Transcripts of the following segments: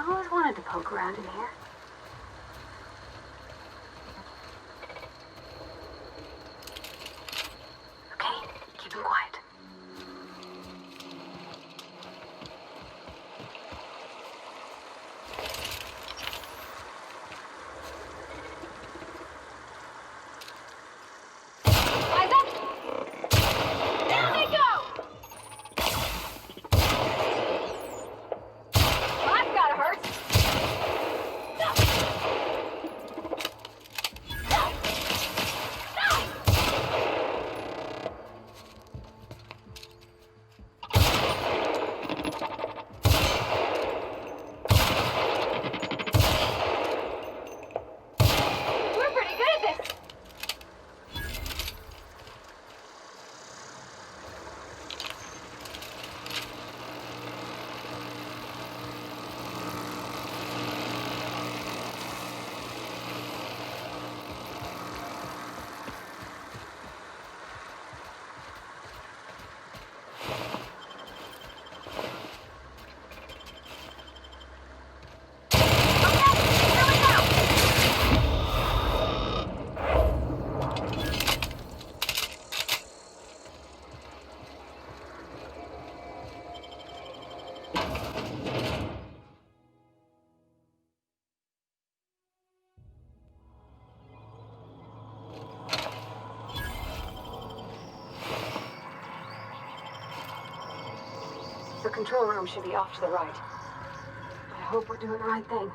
I've always wanted to poke around in here. Okay, keep him quiet. Eyes up! Down they go! That's gotta hurt. We're pretty good at this. The control room should be off to the right. I hope we're doing the right thing.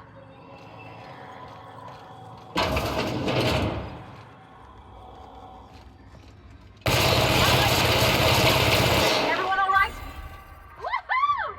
Everyone all right? Woohoo!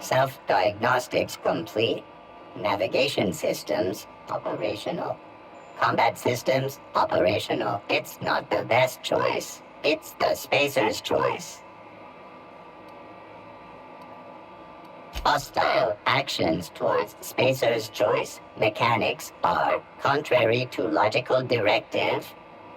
Self-diagnostics complete. Navigation systems operational. Combat systems operational. It's not the best choice. It's the spacer's choice. Hostile actions towards spacer's choice mechanics are contrary to logical directive.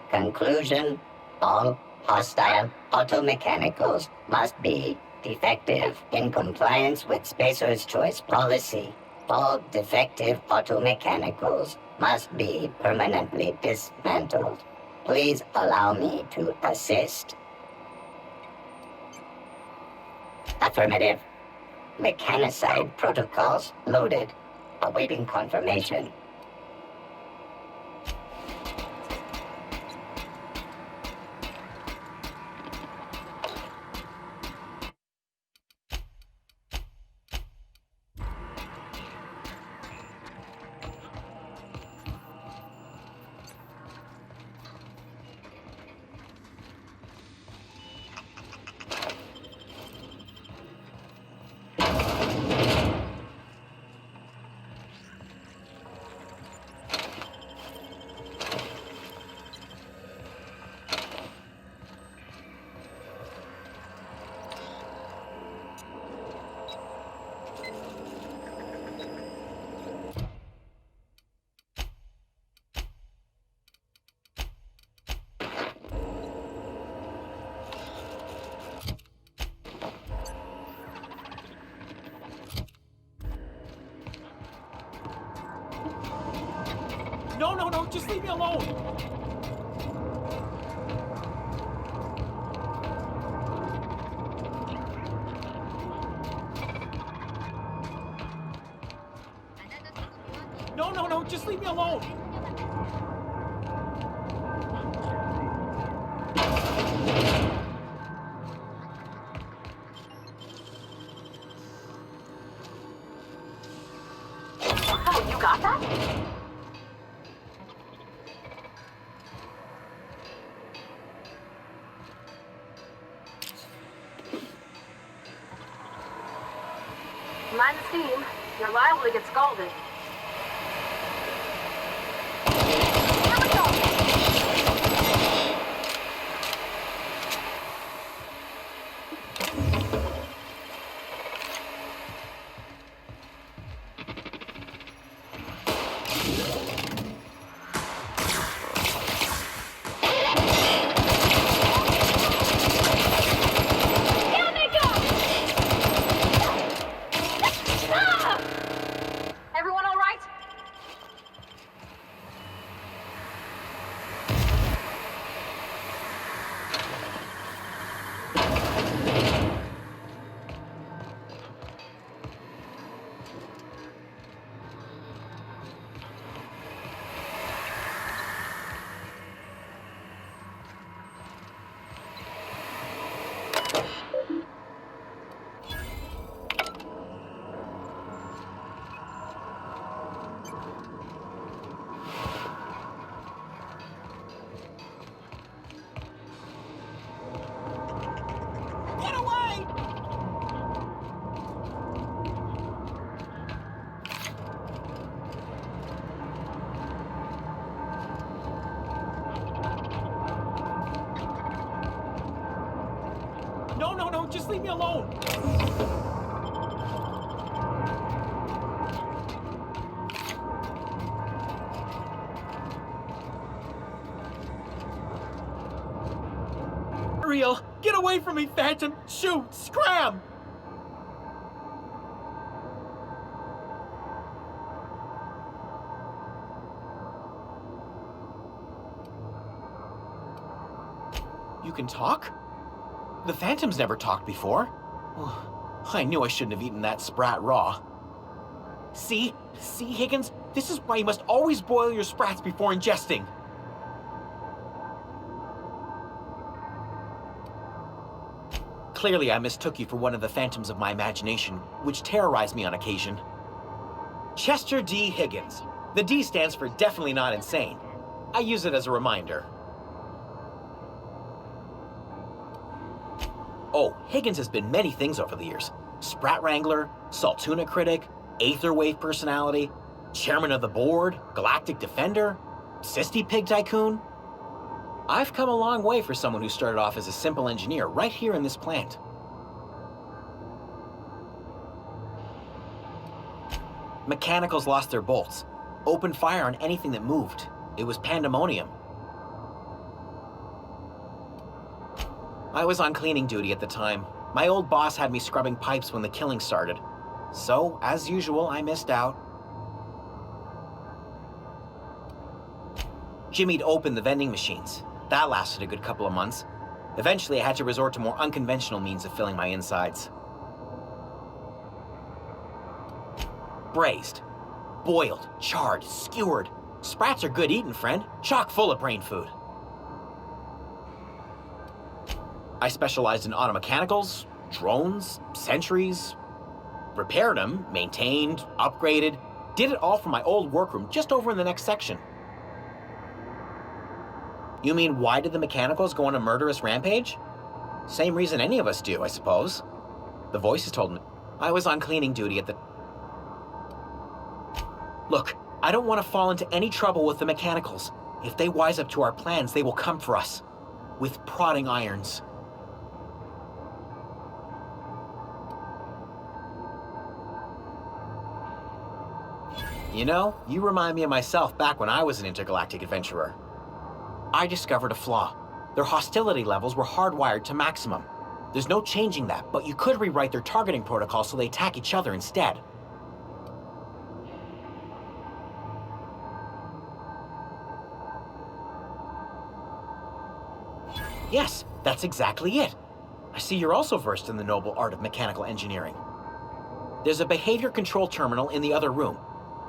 Conclusion: all hostile automechanicals must be defective in compliance with spacer's choice policy. All defective automechanicals must be permanently dismantled. Please allow me to assist. Affirmative. Mechanicide protocols loaded. Awaiting confirmation. No, just leave me alone! No, just leave me alone! Oh, you got that? Mind the steam. You're liable to get scalded. Here we go! Here they go! Ah! Everyone all right? Get away! No, just leave me alone! Real, get away from me, Phantom! Shoot! Scram! You can talk? The Phantom's never talked before. I knew I shouldn't have eaten that sprat raw. See, Higgins? This is why you must always boil your sprats before ingesting. Clearly, I mistook you for one of the phantoms of my imagination, which terrorized me on occasion. Chester D. Higgins. The D stands for definitely not insane. I use it as a reminder. Oh, Higgins has been many things over the years. Sprat Wrangler, Saltuna Critic, Aetherwave Personality, Chairman of the Board, Galactic Defender, Sisty Pig Tycoon. I've come a long way for someone who started off as a simple engineer right here in this plant. Mechanicals lost their bolts. Opened fire on anything that moved. It was pandemonium. I was on cleaning duty at the time. My old boss had me scrubbing pipes when the killing started. So, as usual, I missed out. Jimmy'd opened the vending machines. That lasted a good couple of months. Eventually, I had to resort to more unconventional means of filling my insides. Braised, boiled, charred, skewered. Sprats are good eating, friend. Chock full of brain food. I specialized in automechanicals, drones, sentries. Repaired them, maintained, upgraded. Did it all from my old workroom just over in the next section. You mean, why did the mechanicals go on a murderous rampage? Same reason any of us do, I suppose. The voices told me. I was on cleaning duty at the... Look, I don't want to fall into any trouble with the mechanicals. If they wise up to our plans, they will come for us. With prodding irons. You know, you remind me of myself back when I was an intergalactic adventurer. I discovered a flaw. Their hostility levels were hardwired to maximum. There's no changing that, but you could rewrite their targeting protocol so they attack each other instead. Yes, that's exactly it. I see you're also versed in the noble art of mechanical engineering. There's a behavior control terminal in the other room.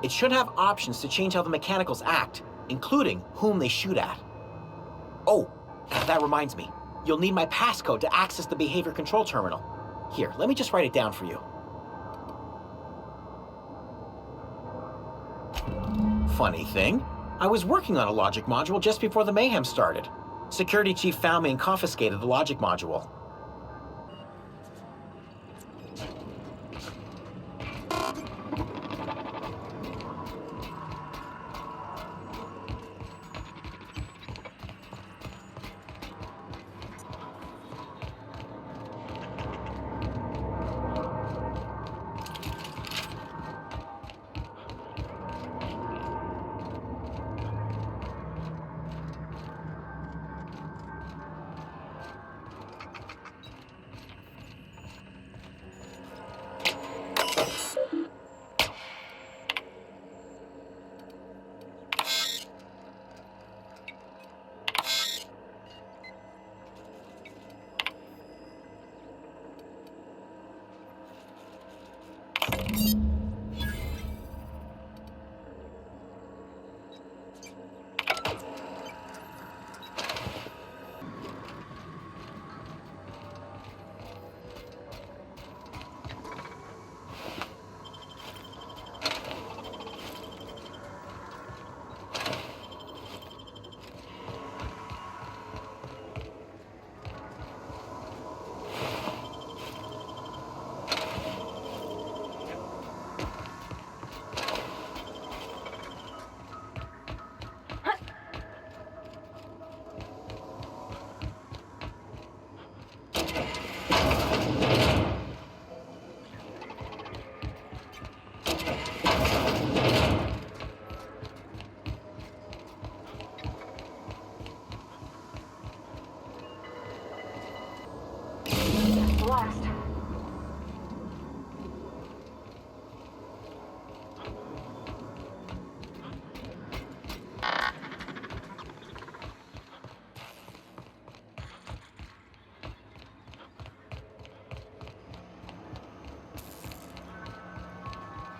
It should have options to change how the mechanicals act, including whom they shoot at. Oh, that reminds me. You'll need my passcode to access the behavior control terminal. Here, let me just write it down for you. Funny thing, I was working on a logic module just before the mayhem started. Security chief found me and confiscated the logic module. Last.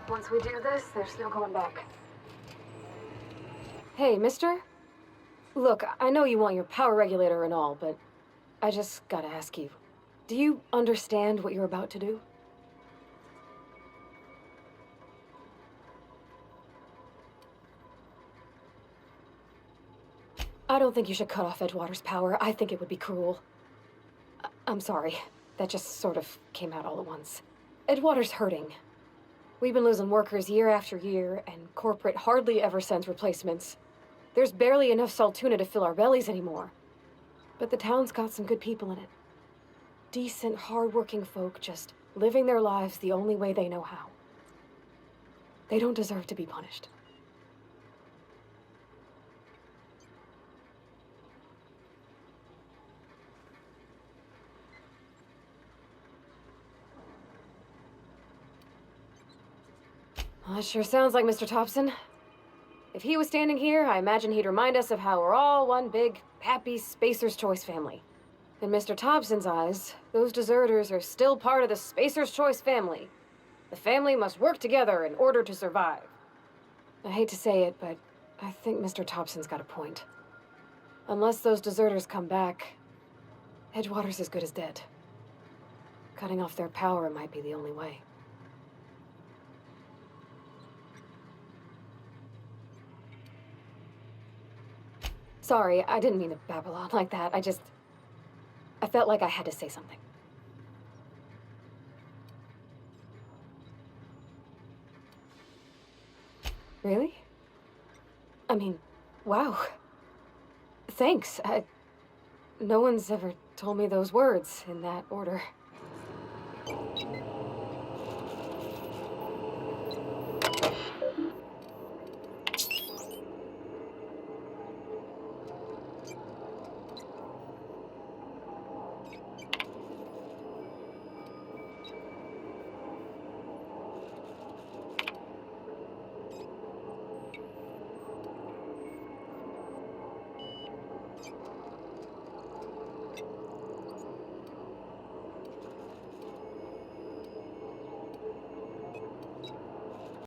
Once we do this, there's no going back. Hey, mister? Look, I know you want your power regulator and all, but I just gotta ask you. Do you understand what you're about to do? I don't think you should cut off Edgewater's power. I think it would be cruel. I'm sorry. That just sort of came out all at once. Edgewater's hurting. We've been losing workers year after year, and corporate hardly ever sends replacements. There's barely enough saltuna to fill our bellies anymore. But the town's got some good people in it. Decent, hard-working folk just living their lives the only way they know how. They don't deserve to be punished. Well, it sure sounds like Mr. Thompson. If he was standing here, I imagine he'd remind us of how we're all one big, happy Spacer's Choice family. In Mr. Thompson's eyes, those deserters are still part of the Spacer's Choice family. The family must work together in order to survive. I hate to say it, but I think Mr. Thompson's got a point. Unless those deserters come back, Edgewater's as good as dead. Cutting off their power might be the only way. Sorry, I didn't mean to babble on like that. I felt like I had to say something. Really? I mean, wow. Thanks. No one's ever told me those words in that order.